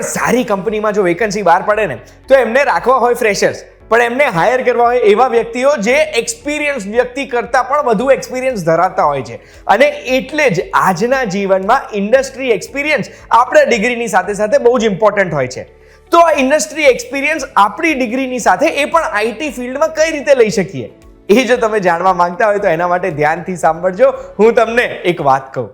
પણ સારી કંપનીમાં જો વેકન્સી બહાર પડે ને તો એમને રાખવા હોય ફ્રેશર્સ, પણ એમને હાયર કરવા હોય એવા વ્યક્તિઓ જે એક્સપિરિયન્સ વ્યક્તિ કરતાં પણ વધુ એક્સપિરિયન્સ ધરાવતા હોય છે. અને એટલે જ આજના જીવનમાં ઇન્ડસ્ટ્રી એક્સપિરિયન્સ આપણા ડિગ્રીની સાથે સાથે બહુ જ ઇમ્પોર્ટન્ટ હોય છે. તો આ ઇન્ડસ્ટ્રી એક્સપિરિયન્સ આપણી ડિગ્રીની સાથે એ પણ આઈટી ફિલ્ડમાં કઈ રીતે લઈ શકીએ, એ જો તમે જાણવા માંગતા હોય તો એના માટે ધ્યાનથી સાંભળજો. હું તમને એક વાત કહું.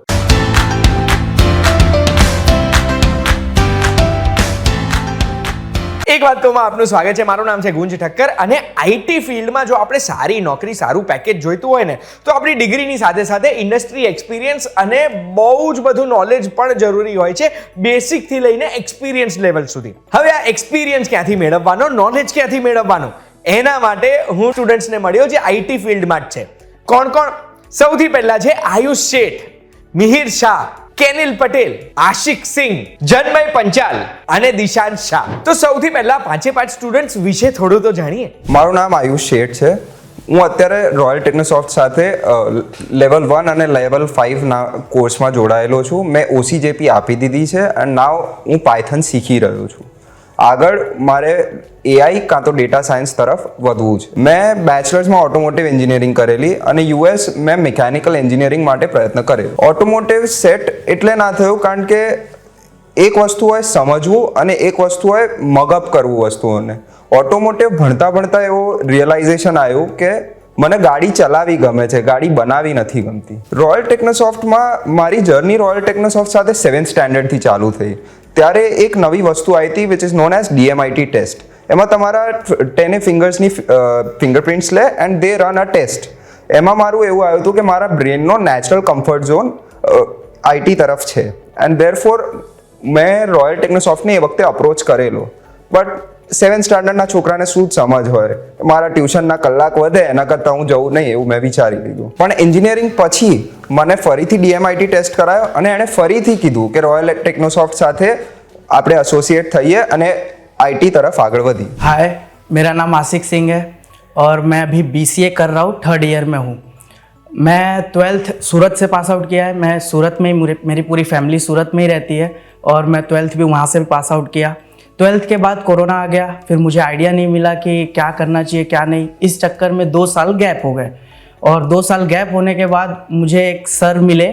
એક વાત કહું, આપનું સ્વાગત છે. મારું નામ છે ગુંજ ઠક્કર અને આઈટી ફિલ્ડમાં જો આપણે સારી નોકરી, સારું પેકેજ જોઈતું હોય ને તો આપણી ડિગ્રીની સાથે સાથે ઇન્ડસ્ટ્રી એક્સપિરિયન્સ અને બહુ જ બધું નોલેજ પણ જરૂરી હોય છે, બેસિકથી લઈને એક્સપિરિયન્સ લેવલ સુધી. હવે આ એક્સપિરિયન્સ ક્યાંથી મેળવવાનો, નોલેજ ક્યાંથી મેળવવાનું, એના માટે હું સ્ટુડન્ટ્સને મળ્યો જે આઈટી ફિલ્ડમાં જ છે. કોણ કોણ? સૌથી પહેલા છે આયુષ શેઠ, મિહિર શાહ, કેનિલ પટેલ, આશિક સિંહ, જનમય પંચાલ અને દિશાંત શાહ. તો સૌથી પહેલા પાંચે પાંચ સ્ટુડન્ટ્સ વિશે થોડું તો જાણીએ. મારું નામ આયુષ શેઠ છે. હું અત્યારે રોયલ ટેકનોસોફ્ટ સાથે લેવલ 1 અને લેવલ 5 ના કોર્સમાં જોડાયેલો છું. મેં OCJP આપી દીધી છે અને નાવ હું પાયથન શીખી રહ્યો છું. આગળ મારે AI કાં તો ડેટા સાયન્સ તરફ વધવું છે. મેં બેચલર્સમાં ઓટોમોટિવ એન્જિનિયરિંગ કરેલી અને US મેં મિકેનિકલ એન્જિનિયરિંગ માટે પ્રયત્ન કરેલો. ઓટોમોટિવ સેટ એટલે ના થયું કારણ કે એક વસ્તુ હોય સમજવું અને એક વસ્તુ હોય મગઅપ કરવું વસ્તુઓને. ઓટોમોટિવ ભણતા ભણતા એવો રિયલાઇઝેશન આવ્યું કે મને ગાડી ચલાવવી ગમે છે, ગાડી બનાવવી નથી ગમતી. રોયલ ટેકનોસોફ્ટમાં મારી જર્ની રોયલ ટેકનોસોફ્ટ સાથે 7th સ્ટેન્ડર્ડથી ચાલુ થઈ. ત્યારે એક નવી વસ્તુ આવી હતી which is known as DMIT test. એમાં તમારા 10 ફિંગર્સની ફિંગરપ્રિન્ટ્સ લે and they run a test. એમાં મારું એવું આવ્યું હતું કે મારા બ્રેનનો નેચરલ કમ્ફર્ટ ઝોન IT તરફ છે એન્ડ ધેરફોર મેં રોયલ ટેકનોસોફ્ટને એ વખતે અપ્રોચ કરેલો. બટ 7th સ્ટાન્ડર્ડના છોકરાને શું જ સમજ હોય, મારા ટ્યુશનના કલાક વધે એના કરતાં હું જવું નહીં એવું મેં વિચારી લીધું. પણ એન્જિનિયરિંગ પછી મને ફરીથી DMIT ટેસ્ટ કરાયો અને એણે ફરીથી કીધું કે રોયલ ટેકનોસોફ્ટ સાથે આપણે એસોસિएट થઈએ અને IT तरफ आगे बढ़ी. हाय, मेरा नाम आशिक सिंह है और मैं अभी BCA कर रहा हूँ, 3rd ईयर में हूँ. मैं 12th सूरत से पास आउट किया है. मैं सूरत में ही, मेरी पूरी फैमिली सूरत में ही रहती है और मैं 12th भी वहाँ से भी पास आउट किया. 12th के बाद कोरोना आ गया, फिर मुझे आइडिया नहीं मिला कि क्या करना चाहिए क्या नहीं. इस चक्कर में 2 साल गैप हो गए और 2 साल गैप होने के बाद मुझे एक सर मिले,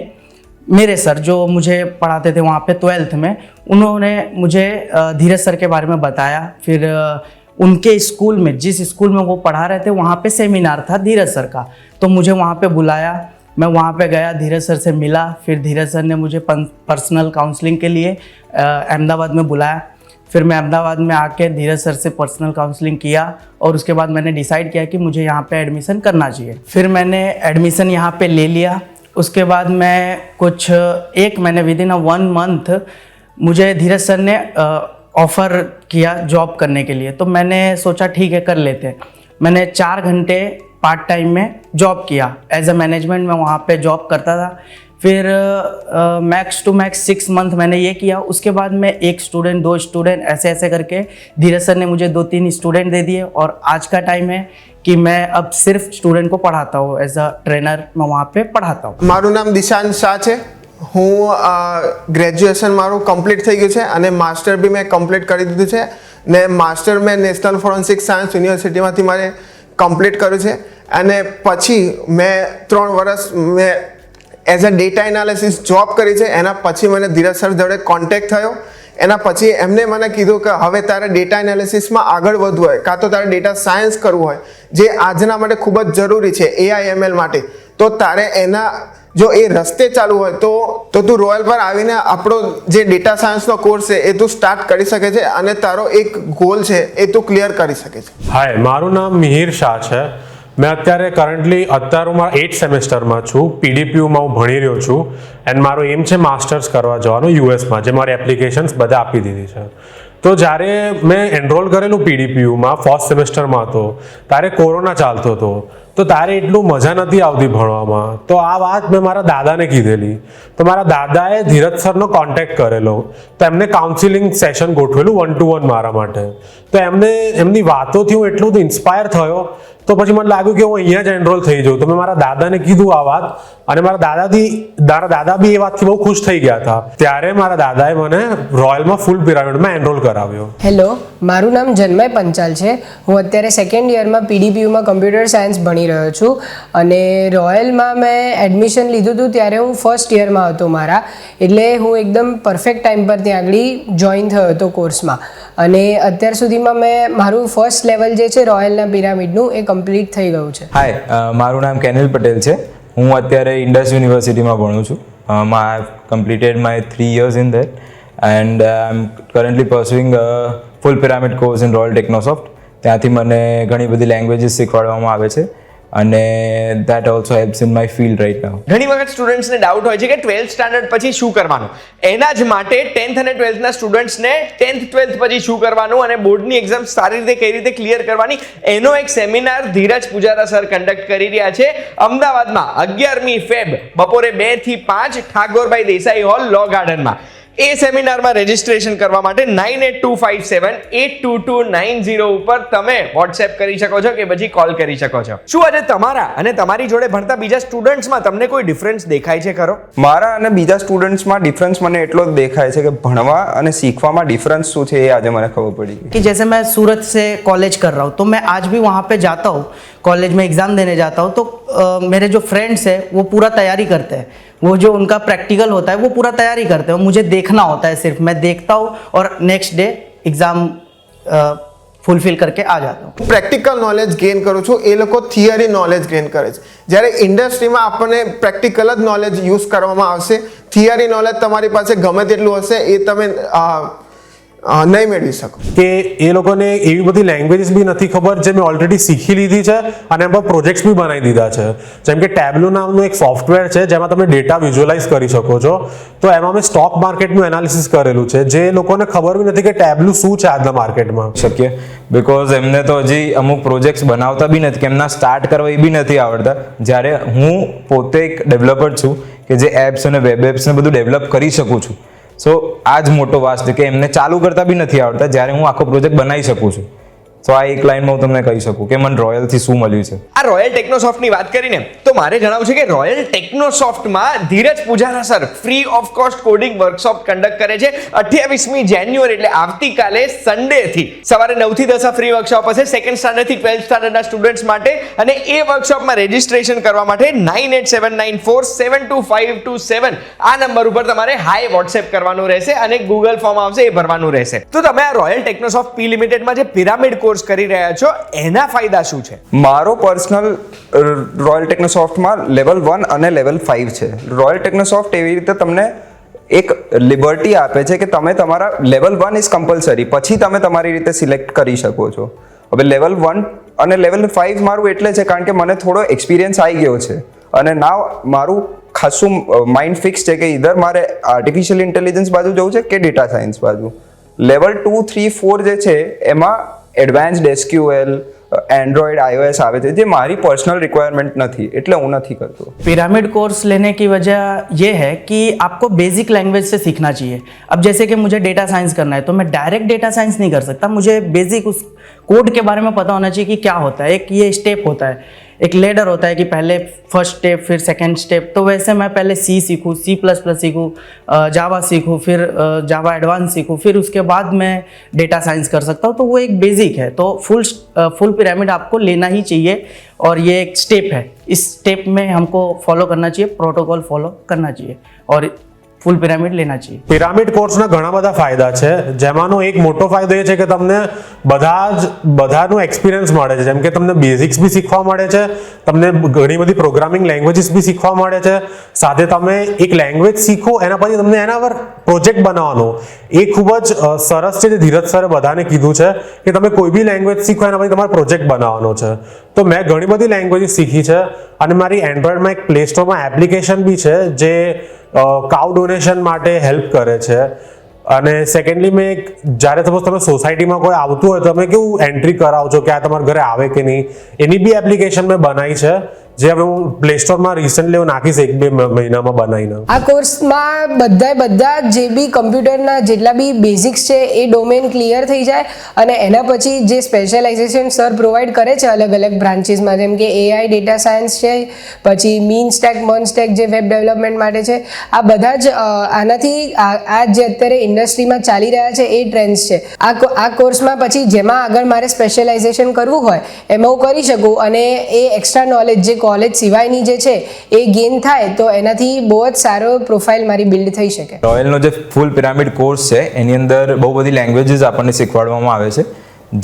मेरे सर जो मुझे पढ़ाते थे वहाँ पे 12th में. उन्होंने मुझे धीरज सर के बारे में बताया. फिर उनके स्कूल में, जिस स्कूल में वो पढ़ा रहे थे वहाँ पे सेमिनार था धीरज सर का, तो मुझे वहाँ पे बुलाया. मैं वहाँ पे गया, धीरज सर से मिला. फिर धीरज सर ने मुझे पर्सनल काउंसलिंग के लिए अहमदाबाद में बुलाया. फिर मैं अहमदाबाद में आके धीरज सर से पर्सनल काउंसलिंग किया और उसके बाद मैंने डिसाइड किया कि मुझे यहाँ पे एडमिशन करना चाहिए. फिर मैंने एडमिशन यहाँ पे ले लिया. उसके बाद मैं कुछ 1 महीने विदिन 1 मंथ मुझे धीरज सर ने ऑफ़र किया जॉब करने के लिए. तो मैंने सोचा ठीक है कर लेते हैं. मैंने 4 घंटे पार्ट टाइम में जॉब किया. एज अ मैनेजमेंट में वहाँ पे जॉब करता था. फिर मैक्स टू मैक्स 6 मंथ मैंने ये किया. उसके बाद मैं 1 स्टूडेंट 2 स्टूडेंट ऐसे ऐसे करके धीरज सर ने मुझे 2-3 स्टूडेंट दे दिए और आज का टाइम है कि मैं अब सिर्फ स्टूडेंट को पढ़ाता हूँ. एज अ ट्रेनर मैं वहाँ पे पढ़ाता हूँ. મારું નામ દિશાંત શાહ છે. હું ગ્રેજ્યુએશન મારું કમ્પ્લીટ થઈ ગયું છે અને માસ્ટર બી મેં કમ્પ્લીટ કરી દીધું છે ને માસ્ટર મેં નેશનલ ફોરેન્સિક સાયન્સ યુનિવર્સિટીમાંથી મારે કમ્પ્લીટ કર્યું છે અને પછી મેં 3 વર્ષ મેં as a data analysis job કરી છે. એના પછી મને ધીરજ સર જોડે કોન્ટેક્ટ થયો. એના પછી એમને મને કીધું કે હવે તારે ડેટા એનાલિસિસમાં આગળ વધવું હોય કાં તો તારે ડેટા સાયન્સ કરવું હોય જે આજના માટે ખૂબ જ જરૂરી છે AI/ML માટે, તો તારે એના જો એ રસ્તે ચાલુ હોય તો તું રોયલ પર આવીને આપણો જે ડેટા સાયન્સનો કોર્સ છે એ તું સ્ટાર્ટ કરી શકે છે અને તારો એક ગોલ છે એ તું ક્લિયર કરી શકે છે. હાય, મારું નામ મિહિર શાહ છે. મેં અત્યારે અત્યારે હું મારા 8th સેમેસ્ટરમાં છું. PDPUમાં હું ભણી રહ્યો છું એન્ડ મારો એમ છે માસ્ટર્સ કરવા જવાનું USમાં, જે મારી એપ્લિકેશન્સ બધા આપી દીધી છે. તો જ્યારે મેં એનરોલ કરેલું PDPUમાં 1st સેમેસ્ટરમાં હતો ત્યારે કોરોના ચાલતો હતો. તો તારે એટલું મજા નથી આવતી ભણવામાં. તો આ વાત મેં મારા દાદાને કીધેલી. તો મારા દાદાએ ધીરજ સરનો કોન્ટેક્ટ કરેલો. તો એમને કાઉન્સિલિંગ સેશન ગોઠવેલું 1-to-1 મારા માટે. તો એમની વાતોથી હું એટલું બધું ઇન્સ્પાયર થયો. તો પછી મને લાગ્યું કે હું અહીંયા જ એનરોલ થઈ જાઉં. તો મેં મારા દાદાને કીધું આ વાત, અને મારા દાદા બી એ વાતથી બહુ ખુશ થઈ ગયા હતા. ત્યારે મારા દાદાએ મને રોયલમાં ફૂલ પિરામિડમાં એનરોલ કરાવ્યો. હેલો, મારું નામ જન્મય પંચાલ છે. હું અત્યારે સેકન્ડ યરમાં પીડીપીયુમાં કમ્પ્યુટર સાયન્સ ભણી રહ્યો છું. અને રોયલમાં મેં એડમિશન લીધું હતું ત્યારે હું ફર્સ્ટ યરમાં હતો મારા, એટલે હું એકદમ પરફેક્ટ ટાઈમ પર ત્યાં આગળ જોઈન થયો હતો કોર્સમાં. અને અત્યાર સુધીમાં મેં મારું ફર્સ્ટ લેવલ જે છે રોયલના પિરામિડનું એ કમ્પ્લીટ થઈ ગયું છે. હાય, મારું નામ કેનિલ પટેલ છે. હું અત્યારે ઇન્ડસ યુનિવર્સિટીમાં ભણું છું. I have completed my 3 years in that, and I'm currently pursuing a full pyramid course in Royal Technosoft. ત્યાંથી મને ઘણી બધી લેંગ્વેજીસ શીખવાડવામાં આવે છે, અને that also helps in my field right now. ઘણી વખત સ્ટુડન્ટ્સને ડાઉટ હોય છે કે 12th સ્ટાન્ડર્ડ પછી શું કરવાનું. એના જ માટે 10th અને 12th ના સ્ટુડન્ટ્સને 10th 12th પછી શું કરવાનું અને બોર્ડની એક્ઝામ સારી રીતે કઈ રીતે ક્લિયર કરવાની એનો એક સેમિનાર ધીરજ પૂજારા સર કન્ડક્ટ કરી રહ્યા છે અમદાવાદમાં 11મી ફેબ બપોરે 2 થી 5 ઠાકોરભાઈ દેસાઈ હોલ લો ગાર્ડનમાં. એ સેમિનારમાં રજીસ્ટ્રેશન કરવા માટે 9825782290 ઉપર તમે વોટ્સએપ કરી શકો છો કે પછી કોલ કરી શકો છો. શું આજે તમારા અને તમારી જોડે ભણતા બીજા સ્ટુડન્ટ્સમાં તમને કોઈ ડિફરન્સ દેખાય છે ખરો? મારા અને બીજા સ્ટુડન્ટ્સમાં ડિફરન્સ મને એટલો જ દેખાય છે કે ભણવા અને શીખવામાં ડિફરન્સ શું છે એ આજે મને ખબર પડી ગઈ. कि जैसे मैं सूरत से कॉलेज कर रहा हूँ, तो मैं आज भी वहाँ पे जाता हूँ, कॉलेज में एग्ज़ाम देने जाता हूँ, तो मेरे जो फ्रेंड्स हैं वो पूरा तैयारी करते हैं. वो जो उनका प्रैक्टिकल होता है वो पूरा तैयारी करते हैं. मुझे देखना होता है, सिर्फ मैं देखता हूँ और नेक्स्ट डे एग्ज़ाम ફૂલફિલ કરકે આ જાતા હું. પ્રેક્ટિકલ નોલેજ ગેઇન કરું છું, એ લોકો થિયરી નોલેજ ગેઇન કરે છે. જ્યારે ઇન્ડસ્ટ્રીમાં આપણને પ્રેક્ટિકલ જ નોલેજ યુઝ કરવામાં આવશે. થિયરી નોલેજ તમારી પાસે ગમે તેટલું હશે એ તમે નહીં મેળવી શકો. કે એ લોકોને એવી બધી લેંગ્વેજીસ બી નથી ખબર જે મેં ઓલરેડી શીખી લીધી છે, અને એમાં પ્રોજેક્ટ્સ બી બનાવી દીધા છે. જેમ કે ટેબ્લો નામનું એક સોફ્ટવેર છે જેમાં તમે ડેટા વિઝ્યુઅલાઇઝ કરી શકો છો. તો એમાં મેં સ્ટોક માર્કેટનું એનાલિસિસ કરેલું છે, જે લોકોને ખબર બી નથી કે ટેબ્લો શું છે આજના માર્કેટમાં. શક્ય બિકોઝ એમને તો હજી અમુક પ્રોજેક્ટ્સ બનાવતા બી નથી, કે એમના સ્ટાર્ટ કરવા એ બી નથી આવડતા. જ્યારે હું પોતે એક ડેવલપર છું કે જે એપ્સ અને વેબ એપ્સને બધું ડેવલપ કરી શકું છું. સો આ જ મોટો વાસ છે કે એમને ચાલુ કરતા બી નથી આવડતા, જ્યારે હું આખો પ્રોજેક્ટ બનાવી શકું છું. સો આ એક લાઈનમાં હું તમને કહી શકું કે મને રોયલથી શું મળ્યું છે. આ રોયલ ટેકનોસોફ્ટની વાત કરીને તો મારે જણાવવું છે કે રોયલ ટેકનોસોફ્ટમાં Dhiraj Pujara sir free of cost coding workshop conduct કરે છે 28મી જાન્યુઆરી એટલે આવતીકાલે સન્ડેથી સવારે 9 થી 10 આ ફ્રી વર્કશોપ હશે સેકન્ડ સ્ટાન્ડર્ડ થી 12th સ્ટાન્ડર્ડના સ્ટુડન્ટ્સ માટે. અને એ વર્કશોપમાં રજીસ્ટ્રેશન કરવા માટે 9879472527 આ નંબર ઉપર તમારે હાઈ વોટ્સએપ કરવાનું રહેશે અને ગૂગલ ફોર્મ આવશે એ ભરવાનું રહેશે. તો તમે આ રોયલ ટેકનોસોફ્ટ પી લિમિટેડમાં જે પિરામિડ કોર્સ કરી રહ્યા છો એના ફાયદા શું છે? મારો પર્સનલ રોયલ ટેકનોસોફ્ટમાં લેવલ 1 અને લેવલ 5 છે. રોયલ ટેકનોસોફ્ટ એવી રીતે તમને એક લિબર્ટી આપે છે કે તમે તમારા લેવલ 1 ઇઝ કમ્પલસરી, પછી તમે તમારી રીતે સિલેક્ટ કરી શકો છો. હવે લેવલ 1 અને લેવલ 5 મારું એટલે છે કારણ કે મને થોડો એક્સપિરિયન્સ આવી ગયો છે, અને નાવ મારું ખાસું માઇન્ડ ફિક્સ છે કે ઇધર મારે આર્ટિફિશિયલ ઇન્ટેલિજન્સ બાજુ જવું છે કે ડેટા સાયન્સ બાજુ. લેવલ 2, 3, 4 જે છે એમાં એડવાન્સ્ડ SQL, एंड्रॉयड iOS आवे थे जो मारी पर्सनल रिक्वायरमेंट नहीं, એટલે હું નથી કરતો. पिरामिड कोर्स लेने की वजह ये है कि आपको बेसिक लैंग्वेज से सीखना चाहिए. अब जैसे कि मुझे डेटा साइंस करना है तो मैं डायरेक्ट डेटा साइंस नहीं कर सकता, मुझे बेसिक उस कोड के बारे में पता होना चाहिए कि क्या होता है. एक ये स्टेप होता है, एक लेडर होता है कि पहले फर्स्ट स्टेप फिर सेकंड स्टेप. तो वैसे मैं पहले C सीखूँ, C++ सीखूँ, जावा सीखूँ, फिर जावा एडवांस सीखूँ, फिर उसके बाद मैं डेटा साइंस कर सकता हूँ. तो वो एक बेसिक है. तो फुल पिरामिड आपको लेना ही चाहिए और ये एक स्टेप है. इस स्टेप में हमको फॉलो करना चाहिए, प्रोटोकॉल फॉलो करना चाहिए और ફૂલ પિરામિડ લેના चाहिए. પિરામિડ કોર્સના ઘણા બધા ફાયદા છે, જેમાંનો એક મોટો ફાયદો એ છે કે તમને બધાનું એક્સપિરિયન્સ મળે છે. જેમ કે તમને બેઝિક્સ બી શીખવા મળે છે, તમને ઘણી બધી પ્રોગ્રામિંગ લેંગ્વેજીસ બી શીખવા મળે છે. સાથે તમે એક લેંગ્વેજ શીખો એના પછી તમને એના પર પ્રોજેક્ટ બનાવવાનો, એ ખૂબ જ સરસ છે જે ધીરજ સરે બધાને કીધું છે કે તમે કોઈ બી લેંગ્વેજ શીખો એના પછી તમારે પ્રોજેક્ટ બનાવવાનો છે. તો મેં ઘણી બધી લેંગ્વેજીસ શીખી છે અને મારી એન્ડ્રોઈડમાં એક પ્લે સ્ટોરમાં એપ્લિકેશન બી છે જે કાઉ ડોનેશન માટે હેલ્પ કરે છે. અને સેકન્ડલી જ્યારે સપોઝ તમે સોસાયટીમાં કોઈ આવતું હોય તો તમે કેવું એન્ટ્રી કરાવો છો કે આ તમારા ઘરે આવે કે નહીં, એની બી એપ્લિકેશન મેં બનાવી છે, જે હવે હું પ્લે સ્ટોરમાં રિસન્ટલી હું નાખીશ 1-2 મહિનામાં બનાવીને. આ કોર્સમાં બધા જે બી કમ્પ્યુટરના જેટલા બી બેઝિક્સ છે એ ડોમેન ક્લિયર થઈ જાય અને એના પછી જે સ્પેશિયલાઇઝેશન સર પ્રોવાઈડ કરે છે અલગ અલગ બ્રાન્ચીસમાં, જેમ કે AI ડેટા સાયન્સ છે, પછી મીન સ્ટેક મન સ્ટેક જે વેબ ડેવલપમેન્ટ માટે છે, આ બધા જ આનાથી આ જે અત્યારે ઇન્ડસ્ટ્રીમાં ચાલી રહ્યા છે એ ટ્રેન્ડ્સ છે. આ કોર્સમાં પછી જેમાં આગળ મારે સ્પેશિયલાઇઝેશન કરવું હોય એમાં હું કરી શકું અને એ એક્સ્ટ્રા નોલેજ જે કોલેજ સિવાયની જે છે એ ગેઇન થાય તો એનાથી બહુ જ સારો પ્રોફાઇલ મારી બિલ્ડ થઈ શકે. રોયલનો જે ફૂલ પિરામિડ કોર્સ છે એની અંદર બહુ બધી લેંગ્વેજીસ આપણને શીખવાડવામાં આવે છે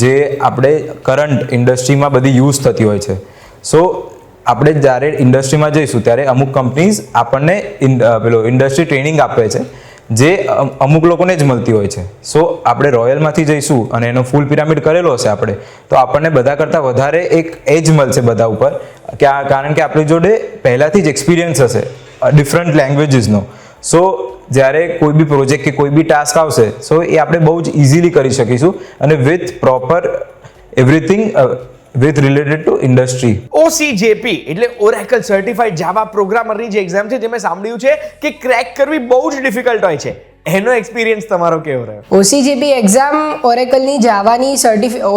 જે આપણે કરંટ ઇન્ડસ્ટ્રીમાં બધી યુઝ થતી હોય છે. સો આપણે જ્યારે ઇન્ડસ્ટ્રીમાં જઈશું ત્યારે અમુક કંપનીઝ આપણને ઇન્ડસ્ટ્રી ટ્રેનિંગ આપે છે જે અમુક લોકોને જ મળતી હોય છે. સો આપણે રોયલમાંથી જઈશું અને એનો ફૂલ પિરામિડ કરેલો હશે આપણે, તો આપણને બધા કરતાં વધારે એક એજ મળશે બધા ઉપર, કારણ કે આપણી જોડે પહેલાંથી જ એક્સપિરિયન્સ હશે ડિફરન્ટ લેંગ્વેજીસનો. સો જ્યારે કોઈ બી પ્રોજેક્ટ કે કોઈ બી ટાસ્ક આવશે સો એ આપણે બહુ જ ઇઝીલી કરી શકીશું અને with proper everything with related to industry. OCJP એટલે ઓરેકલ સર્ટિફાઈડ જાવા પ્રોગ્રામરની જે એક્ઝામ છે જે મેં સાંભળ્યું છે કે ક્રેક કરવી બહુ જ ડિફિકલ્ટ હોય છે, એનો એક્સપિરિયન્સ તમારો કેવો રહ્યો? OCJP એક્ઝામ ઓરેકલની જાવાની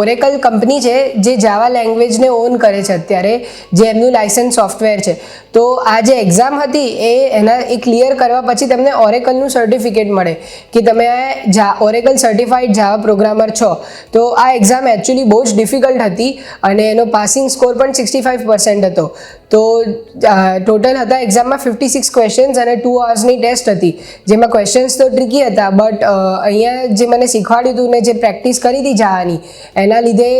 ઓરેકલ કંપની છે જે જાવા લેંગ્વેજને ઓન કરે છે અત્યારે, જે એમનું લાયસન્સ સોફ્ટવેર છે. તો આ જે એક્ઝામ હતી એ ક્લિયર કરવા પછી તમને ઓરેકલનું સર્ટિફિકેટ મળે કે તમે ઓરેકલ સર્ટિફાઈડ જાવા પ્રોગ્રામર છો. તો આ એક્ઝામ એકચ્યુઅલી બહુ જ ડિફિકલ્ટ હતી અને એનો પાસિંગ સ્કોર પણ 65% હતો. તો ટોટલ હતા એક્ઝામમાં 56 ક્વેશ્ચન્સ અને 2 hours ટેસ્ટ હતી, જેમાં ક્વેશ્ચન્સ તો ટ્રિકી હતા બટ અહીંયા જે મને શીખવાડ્યું હતું ને જે પ્રેક્ટિસ કરી હતી જાવાની એના લીધે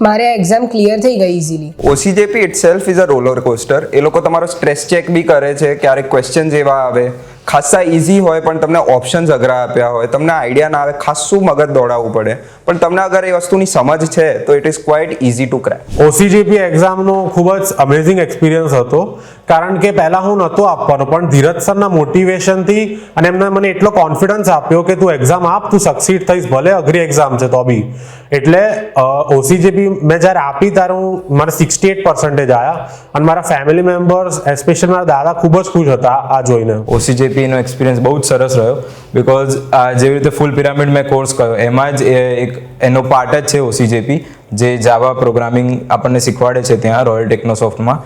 મારે એક્ઝામ ક્લિયર થઈ ગઈ easily. OCJP itself is a roller coaster. એ લોકો તમારો સ્ટ્રેસ ચેક બી કરે છે, ક્યારેક ક્વેશ્ચન એવા આવે ખાસા ઇઝી હોય પણ તમને ઓપ્શન્સ અઘરા આપ્યા હોય, તમને આઈડિયા ના આવે, ખાસું મગજ દોડાવવું પડે, પણ તમને અગર એ વસ્તુની સમજ છે તો it is quite easy to crack. OCJP એક્ઝામનો ખૂબ જ અમેઝિંગ એક્સપિરિયન્સ હતો, કારણ કે પહેલાં હું નહોતો આપવાનો પણ ધીરજ સરના મોટિવેશનથી અને એમને મને એટલો કોન્ફિડન્સ આપ્યો કે તું એક્ઝામ આપ, તું સક્સીડ થઈશ, ભલે અઘરી એક્ઝામ છે તો બી. એટલે OCJP મેં જ્યારે આપી ત્યારે મારા 68% આવ્યા અને મારા ફેમિલી મેમ્બર્સ એસ્પેશિયલી મારા દાદા ખૂબ જ ખુશ હતા આ જોઈને. OCJP નો એક્સપિરિયન્સ બહુ જ સરસ રહ્યો, બિકોઝ જેવી રીતે ફૂલ પિરામિડ મેં કોર્સ કર્યો એમાં જ એક એનો પાર્ટ જ છે OCJP, જે જાવા પ્રોગ્રામિંગ આપણને શીખવાડે છે ત્યાં રોયલ ટેકનોસોફ્ટમાં.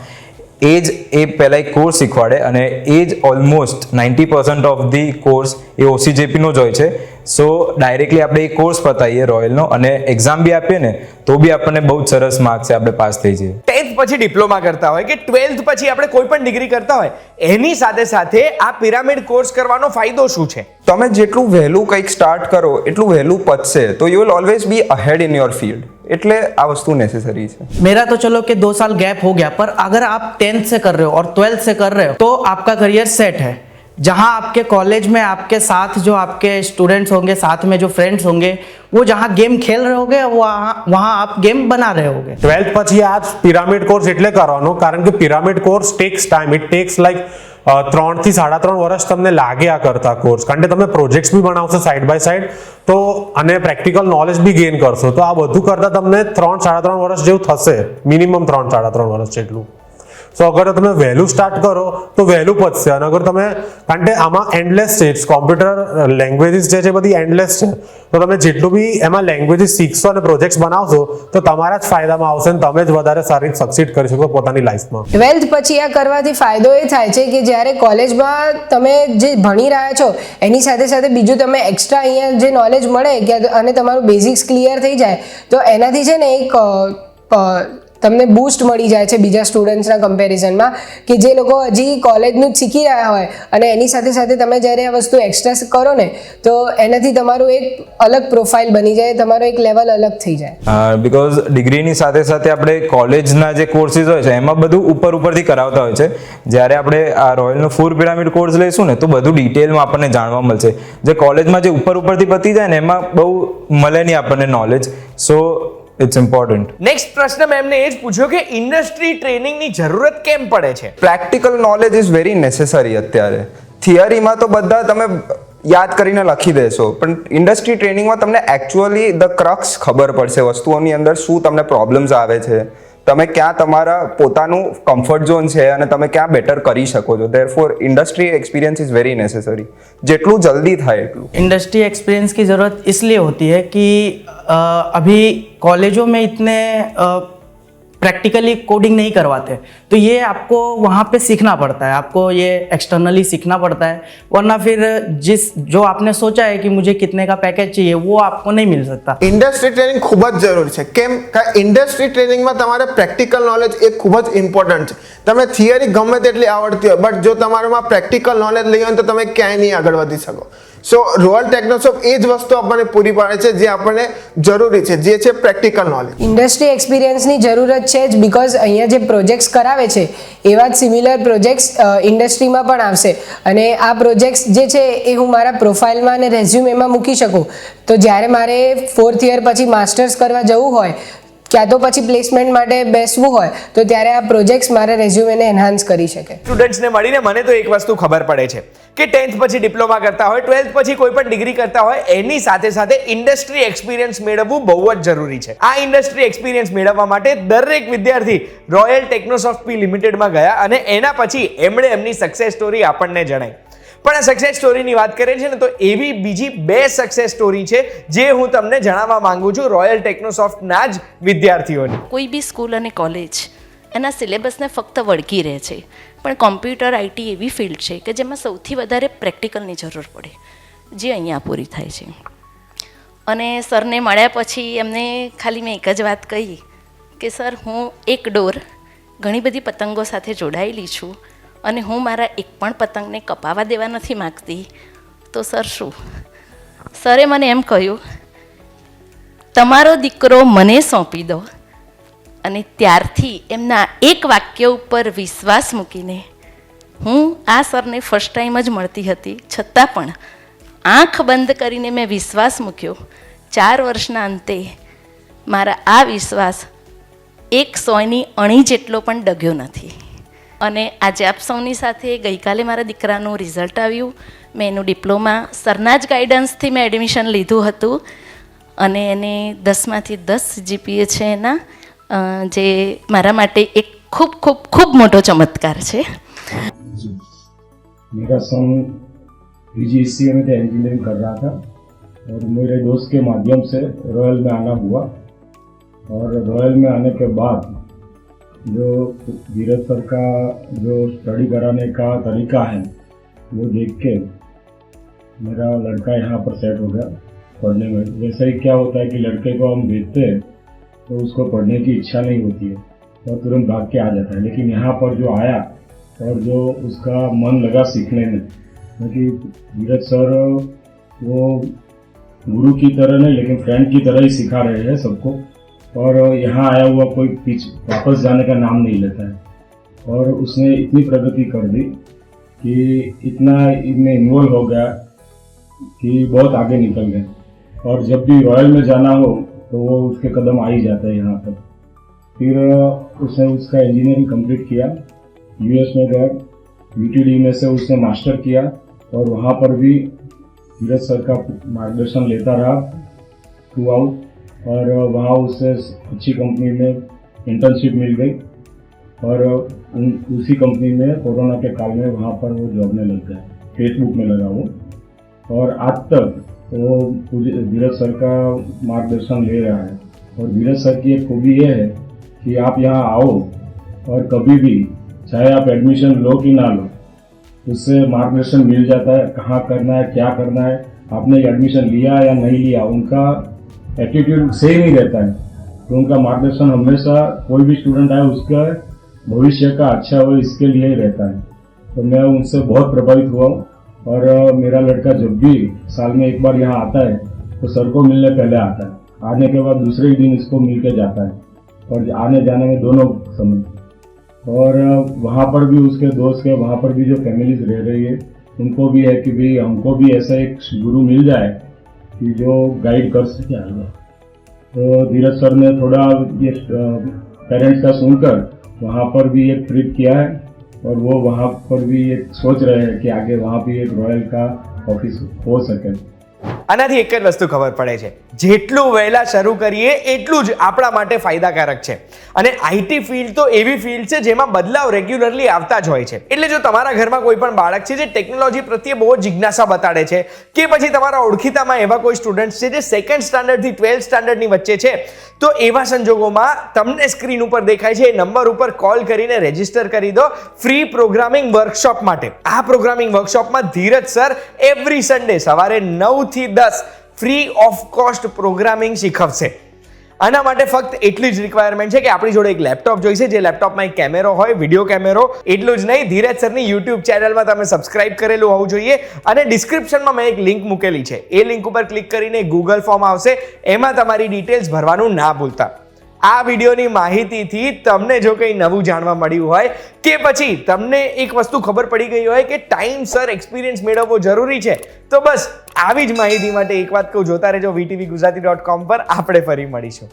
એ પહેલાં એક કોર્સ શીખવાડે અને એ જ ઓલમોસ્ટ 90% ઓફ ધી કોર્સ એ OCJPનો જ હોય છે. સો ડાયરેક્ટલી આપણે એ કોર્સ પતાવીએ રોયલનો અને એક્ઝામ બી આપીએ ને તો બી આપણને બહુ જ સરસ માર્ક્સ આપણે પાસ થઈ જઈએ. 10th પછી ડિપ્લોમા કરતા હોય કે 12th પછી આપણે કોઈ પણ ડિગ્રી કરતા હોય એની સાથે સાથે આ પિરામિડ કોર્સ કરવાનો ફાયદો શું છે? તમે જેટલું વહેલું કંઈક સ્ટાર્ટ કરો એટલું વહેલું પતશે તો you will always be ahead in your field. એટલે આ વસ્તુ नेसेसरी है. मेरा तो चलो कि 2 साल गैप हो गया, पर अगर आप 10th से कर रहे हो और 12th से कर रहे हो तो आपका करियर सेट है. जहाँ आपके कॉलेज में आपके साथ जो आपके स्टूडेंट्स होंगे, साथ में जो फ्रेंड्स होंगे, वो जहाँ गेम खेल रहे होंगे वहाँ आप गेम बना रहे होंगे. 12th પછી આ પિરામિડ કોર્સ એટલે કરવાનો કારણ કે pyramid course tax time, it tax like 3 થી 3.5 વર્ષ તમને લાગે આ કરતા કોર્સ, કારણ કે તમે પ્રોજેક્ટ્સ બી બનાવશો સાઈડ બાય સાઈડ તો અને પ્રેક્ટિકલ નોલેજ બી ગેઇન કરશો, તો આ બધું કરતા તમને 3-3.5 વર્ષ જેવું થશે, મિનિમમ 3-3.5 વર્ષ જેટલું. સો અગર તમે વહેલું સ્ટાર્ટ કરો તો વહેલું પતશે અને અગર તમે, કારણ કે આમાં એન્ડલેસ છે, કોમ્પ્યુટર લેંગ્વેજીસ જે છે બધી એન્ડલેસ છે, તો તમે જેટલું બી એમાં લેંગ્વેજીસ શીખશો અને પ્રોજેક્ટ્સ બનાવશો તો તમારા જ ફાયદામાં આવશે અને તમે જ વધારે સારી સક્સીડ કરી શકો પોતાની લાઈફમાં. 12th પછી આ કરવાથી ફાયદો એ થાય છે કે જ્યારે કોલેજમાં તમે જે ભણી રહ્યા છો એની સાથે સાથે બીજું તમે એક્સ્ટ્રા અહીંયા જે નોલેજ મળે કે અને તમારું બેઝિક્સ ક્લિયર થઈ જાય તો એનાથી છે ને એક તમને બૂસ્ટ મળી જાય છે બીજા સ્ટુડન્ટ્સના કમ્પેરિઝનમાં, કે જે લોકો હજી કોલેજનું જ શીખી રહ્યા હોય અને એની સાથે સાથે તમે જ્યારે આ વસ્તુ એક્સ્ટ્રા કરો ને તો એનાથી તમારું એક અલગ પ્રોફાઇલ બની જાય, તમારો એક લેવલ અલગ થઈ જાય. બિકોઝ ડિગ્રીની સાથે સાથે આપણે કોલેજના જે કોર્સીસ હોય છે એમાં બધું ઉપરથી કરાવતા હોય છે. જ્યારે આપણે આ રોયલનો ફૂલ પિરામિડ કોર્સ લઈશું ને તો બધું ડિટેલમાં આપણને જાણવા મળશે. જે કોલેજમાં જે ઉપરથી પતી જાય ને એમાં બહુ મળે નહીં આપણને knowledge. So it's important. Next પ્રશ્ન મેં એમને એ જ પૂછ્યો કે ઇન્ડસ્ટ્રી ટ્રેનિંગની જરૂરત કેમ પડે છે? Practical knowledge is very necessary અત્યારે. થિયરીમાં તો બધા તમે યાદ કરીને લખી દેશો, પણ ઇન્ડસ્ટ્રી ટ્રેનિંગમાં તમને એકચ્યુઅલી ધ ક્રક્સ ખબર પડશે વસ્તુઓની અંદર શું તમને પ્રોબ્લેમ્સ આવે છે, તમે ક્યાં તમારા પોતાનું કમ્ફર્ટ ઝોન છે અને તમે ક્યાં બેટર કરી શકો છો. Therefore industry experience is very necessary. જેટલું જલ્દી થાય એટલું. इंडस्ट्री एक्सपीरियंस की ज़रूरत इसलिए होती है कि अभी कॉलेजों में इतने प्रैक्टिकली कोडिंग नहीं करवाते, तो ये आपको वहाँ पे सीखना पड़ता है, आपको ये एक्सटर्नली सीखना पड़ता है, वरना फिर जो आपने सोचा है कि मुझे कितने का पैकेज चाहिए वो आपको नहीं मिल सकता. ઇન્ડસ્ટ્રી ટ્રેનિંગ ખૂબ જ જરૂરી છે. કેમ કે ઇન્ડસ્ટ્રી ટ્રેનિંગમાં તમારે પ્રેક્ટિકલ નોલેજ એ ખૂબ જ ઇમ્પોર્ટન્ટ છે. તમે થિયરી ગમે તેટલી આવડતી હોય, બટ જો તમારામાં પ્રેક્ટિકલ નોલેજ નહીં હોય તો તમે ક્યાંય નહીં આગળ વધી શકો. સો રોયલ ટેકનોસોફ્ટ એ જ વસ્તુ આપણને પૂરી પાડે છે જે આપણને જરૂરી છે, જે છે પ્રેક્ટિકલ નોલેજ. ઇન્ડસ્ટ્રી એક્સપિરિયન્સની જરૂરત છે જ, બિકોઝ અહીંયા જે પ્રોજેક્ટ્સ કરાવે છે એવા જ સિમિલર પ્રોજેક્ટ્સ ઇન્ડસ્ટ્રીમાં પણ આવશે, અને આ પ્રોજેક્ટ્સ જે છે એ હું મારા પ્રોફાઇલમાં અને રેઝ્યુમેમાં મૂકી શકું. તો જ્યારે મારે 4th યર પછી માસ્ટર્સ કરવા જવું હોય, ક્યાં તો પછી પ્લેસમેન્ટ માટે બેસવું હોય, તો ત્યારે આ પ્રોજેક્ટ્સ મારા રેઝ્યુમેને એન્હાન્સ કરી શકે. સ્ટુડન્ટ્સને મળીને મને તો એક વસ્તુ ખબર પડે છે કે 10th પછી ડિપ્લોમા કરતા હોય, 12th પછી કોઈ પણ ડિગ્રી કરતા હોય, એની સાથે સાથે ઇન્ડસ્ટ્રી એક્સપિરિયન્સ મેળવવું બહુ જ જરૂરી છે. આ ઇન્ડસ્ટ્રી એક્સપિરિયન્સ મેળવવા માટે દરેક વિદ્યાર્થી રોયલ ટેકનોસોફ્ટ પી લિમિટેડમાં ગયા અને એના પછી એમણે એમની સક્સેસ સ્ટોરી આપણને જણાવી. પણ આ સક્સેસ સ્ટોરીની વાત કરીએ છીએ ને, તો એવી બીજી 2 સક્સેસ સ્ટોરી છે જે હું તમને જણાવવા માંગુ છું રોયલ ટેકનોસોફ્ટના જ વિદ્યાર્થીઓની. કોઈ બી સ્કૂલ અને કોલેજ એના સિલેબસને ફક્ત વળગી રહે છે, પણ કોમ્પ્યુટર આઈટી એવી ફિલ્ડ છે કે જેમાં સૌથી વધારે પ્રેક્ટિકલની જરૂર પડે, જે અહીંયા પૂરી થાય છે. અને સરને મળ્યા પછી એમને ખાલી મેં એક જ વાત કહી કે સર, હું એક ડોર ઘણી બધી પતંગો સાથે જોડાયેલી છું અને હું મારા એક પણ પતંગને કપાવા દેવા નથી માગતી. તો સર શું? સરે મને એમ કહ્યું, તમારો દીકરો મને સોંપી દો. અને ત્યારથી એમના એક વાક્ય ઉપર વિશ્વાસ મૂકીને હું આ સરને ફર્સ્ટ ટાઈમ જ મળતી હતી, છતાં પણ આંખ બંધ કરીને મેં વિશ્વાસ મૂક્યો. 4 વર્ષના અંતે મારા આ વિશ્વાસ 100ની અણી જેટલો પણ ડગ્યો નથી. અને આજે આપ સૌની સાથે ગઈકાલે મારા દીકરાનું રિઝલ્ટ આવ્યું. મેં એનું ડિપ્લોમા સરના જ ગાઈડન્સથી મેં એડમિશન લીધું હતું અને એને 10માંથી 10 જીપીએ છે એના, જે મારા માટે એક खूब खूब खूब मोटो चमत्कार है. मेरा सन PGCA में इंजीनियरिंग कर रहा था और मेरे दोस्त के माध्यम से रॉयल में आना हुआ, और रॉयल में आने के बाद जो धीरज सर का जो स्टडी कराने का तरीका है वो देख के मेरा लड़का यहाँ पर सेट हो गया पढ़ने में. वैसे ही क्या होता है कि लड़के को हम भेजते हैं तो उसको पढ़ने की इच्छा नहीं होती है और तुरंत भाग के आ जाता है, लेकिन यहाँ पर जो आया और जो उसका मन लगा सीखने में, क्योंकि धीरज सर वो गुरु की तरह नहीं लेकिन फ्रेंड की तरह ही सिखा रहे हैं सबको, और यहाँ आया हुआ कोई वापस जाने का नाम नहीं लेता है. और उसने इतनी प्रगति कर दी कि इतना इनमें इन्वॉल्व हो गया कि बहुत आगे निकल गए, और जब भी रॉयल में जाना हो तो वो उसके कदम आ ही जाते हैं यहाँ पर. फिर उसने उसका इंजीनियरिंग कंप्लीट किया, यूएस में गया, UTD में से उसने मास्टर किया और वहाँ पर भी धीरज सर का मार्गदर्शन लेता रहा थ्रू आउट, और वहाँ उसे अच्छी कंपनी में इंटर्नशिप मिल गई और उसी कंपनी में कोरोना के काल में वहाँ पर वो जॉब में लग गया, फेसबुक में लगा वो, और आज तक वो धीरज सर का मार्गदर्शन ले रहा है. और धीरज सर की एक खूबी ये है कि आप यहाँ आओ और कभी भी चाहे आप एडमिशन लो कि ना लो, उससे मार्गदर्शन मिल जाता है, कहाँ करना है, क्या करना है, आपने एडमिशन लिया या नहीं लिया, उनका एटीट्यूड सेम ही रहता है. तो उनका मार्गदर्शन हमेशा कोई भी स्टूडेंट आए उसका भविष्य का अच्छा हो इसके लिए ही रहता है. तो मैं उनसे बहुत प्रभावित हुआ हूँ, और मेरा लड़का जब भी साल में एक बार यहाँ आता है तो सर को मिलने पहले आता है, आने के बाद दूसरे ही दिन इसको मिल के जाता है, और आने जाने में दोनों समय. और वहाँ पर भी उसके दोस्त के वहाँ पर भी जो फैमिलीज रह रही है उनको भी है कि भाई हमको भी ऐसा एक गुरु मिल जाए कि जो गाइड कर सके आगे. तो धीरज सर ने थोड़ा ये पेरेंट्स का सुनकर वहाँ पर भी एक ट्रिप किया है, और वो वहाँ पर भी एक सोच रहे हैं कि आगे वहाँ भी एक रॉयल का ऑफिस हो सके। આનાથી એક જ વસ્તુ ખબર પડે છે, જેટલું વહેલા શરૂ કરીએ એટલું જ આપણા માટે ફાયદાકારક છે. અને આઈટી ફિલ્ડ તો એવી ફિલ્ડ છે જેમાં બદલાવ રેગ્યુલરલી આવતા જ હોય છે. એટલે જો તમારા ઘરમાં કોઈ પણ બાળક છે જે ટેકનોલોજી પ્રત્યે બહુ જિજ્ઞાસા બતાડે છે, કે પછી તમારા ઓળખીતામાં એવા કોઈ સ્ટુડન્ટ્સ છે જે 2nd સ્ટાન્ડર્ડથી 12th સ્ટાન્ડર્ડની વચ્ચે છે, તો એવા સંજોગોમાં તમને સ્ક્રીન ઉપર દેખાય છે એ નંબર ઉપર કોલ કરીને રજીસ્ટર કરી દો ફ્રી પ્રોગ્રામિંગ વર્કશોપ માટે. આ પ્રોગ્રામિંગ વર્કશોપમાં ધીરજ સર એવરી સન્ડે સવારે 9 થી 10 ફ્રી ઓફ કોસ્ટ પ્રોગ્રામિંગ શીખવશે. આના માટે ફક્ત એટલી જ રિક્વાયરમેન્ટ છે કે આપણી જોડે એક લેપટોપ જોઈશે, જે લેપટોપમાં એક કેમેરો હોય, વિડીયો કેમેરો. એટલું જ નહીં, ધીરજ સરની યુટ્યુબ ચેનલમાં તમે સબસ્ક્રાઇબ કરેલું હોવું જોઈએ. અને ડિસ્ક્રિપ્શનમાં મેં એક લિંક મૂકેલી છે, એ લિંક ઉપર ક્લિક કરીને ગૂગલ ફોર્મ આવશે, એમાં તમારી ડિટેલ્સ ભરવાનું ના ભૂલતા. આ વિડીયોની માહિતીથી તમને જો કંઈ નવું જાણવા મળ્યું હોય, કે પછી તમને એક વસ્તુ ખબર પડી ગઈ હોય કે ટાઈમસર એક્સપિરિયન્સ મેળવવો જરૂરી છે, તો બસ આવી જ માહિતી માટે એક વાત કહું, જોતા રહેજો VTVGujarati.com પર. આપણે ફરી મળીશું.